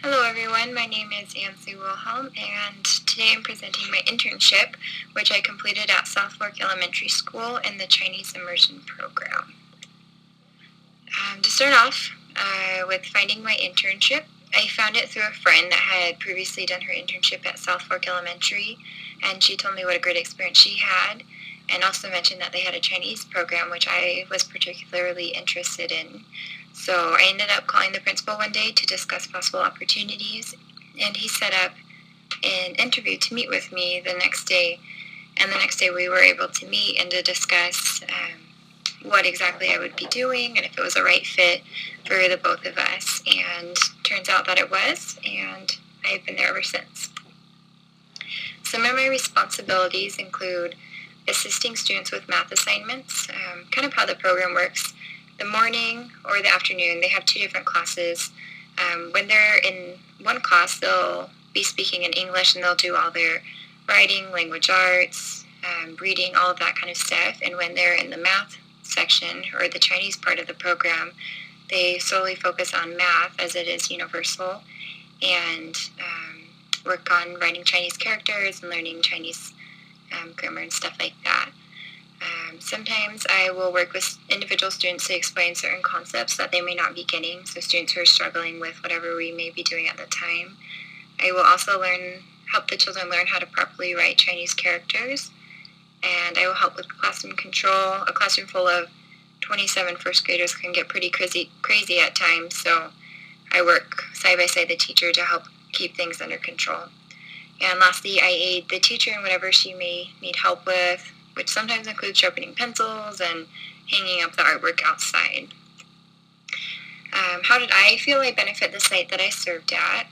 Hello everyone, my name is Ansley Wilhelm, and today I'm presenting my internship, which I completed at South Fork Elementary School in the Chinese Immersion Program. To start off with finding my internship, I found it through a friend that had previously done her internship at South Fork Elementary, and she told me what a great experience she had, and also mentioned that they had a Chinese program, which I was particularly interested in. So I ended up calling the principal one day to discuss possible opportunities, and he set up an interview to meet with me the next day. And the next day we were able to meet and to discuss what exactly I would be doing and if it was a right fit for the both of us. And turns out that it was, and I've been there ever since. Some of my responsibilities include assisting students with math assignments, kind of how the program works. The morning or the afternoon, they have two different classes. When they're in one class, they'll be speaking in English and they'll do all their writing, language arts, reading, all of that kind of stuff. And when they're in the math section or the Chinese part of the program, they solely focus on math as it is universal and work on writing Chinese characters and learning Chinese grammar and stuff like that. Sometimes I will work with individual students to explain certain concepts that they may not be getting, so students who are struggling with whatever we may be doing at the time. I will also help the children learn how to properly write Chinese characters, and I will help with classroom control. A classroom full of 27 first graders can get pretty crazy at times, so I work side by side the teacher to help keep things under control. And lastly, I aid the teacher in whatever she may need help with, which sometimes includes sharpening pencils and hanging up the artwork outside. How did I feel I benefit the site that I served at?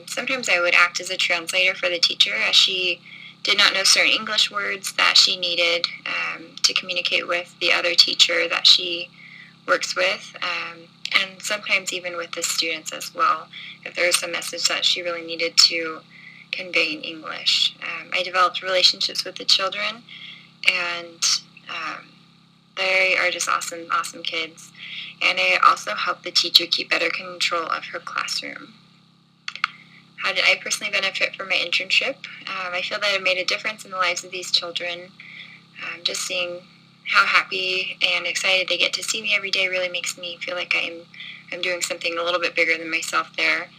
Sometimes I would act as a translator for the teacher as she did not know certain English words that she needed to communicate with the other teacher that she works with, and sometimes even with the students as well, if there was some message that she really needed to convey in English. I developed relationships with the children, and they are just awesome kids. And I also help the teacher keep better control of her classroom. How did I personally benefit from my internship? I feel that it made a difference in the lives of these children. Just seeing how happy and excited they get to see me every day really makes me feel like I'm doing something a little bit bigger than myself there.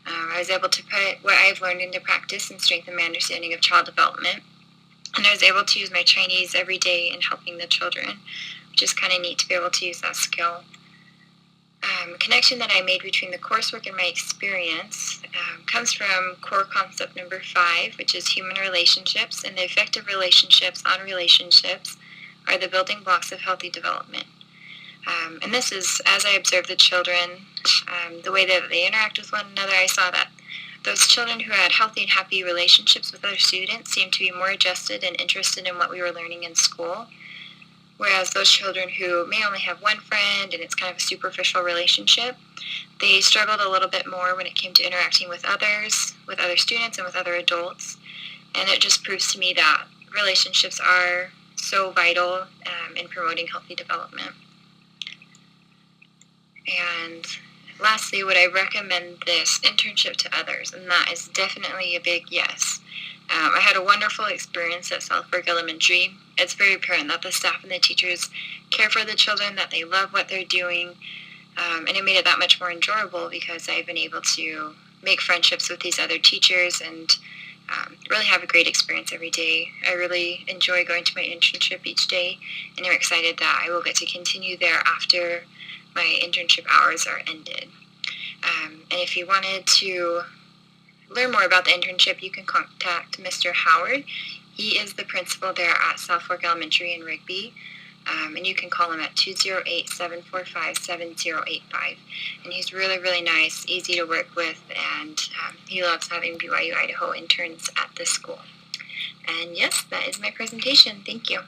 I was able to put what I've learned into practice and strengthen my understanding of child development. And I was able to use my Chinese every day in helping the children, which is kind of neat to be able to use that skill. Connection that I made between the coursework and my experience comes from core concept number 5, which is human relationships, and the effective relationships on relationships are the building blocks of healthy development. And this is, as I observed the children, the way that they interact with one another, I saw that those children who had healthy and happy relationships with other students seemed to be more adjusted and interested in what we were learning in school, whereas those children who may only have one friend and it's kind of a superficial relationship, they struggled a little bit more when it came to interacting with others, with other students, and with other adults. And it just proves to me that relationships are so vital in promoting healthy development. And lastly, would I recommend this internship to others? And that is definitely a big yes. I had a wonderful experience at South Fork Elementary. It's very apparent that the staff and the teachers care for the children, that they love what they're doing, and it made it that much more enjoyable because I've been able to make friendships with these other teachers and really have a great experience every day. I really enjoy going to my internship each day, and I'm excited that I will get to continue there after my internship hours are ended. And if you wanted to learn more about the internship, you can contact Mr. Howard. He is the principal there at South Fork Elementary in Rigby, and you can call him at 208-745-7085. And he's really nice, easy to work with, and he loves having BYU Idaho interns at the school. And yes, that is my presentation. Thank you.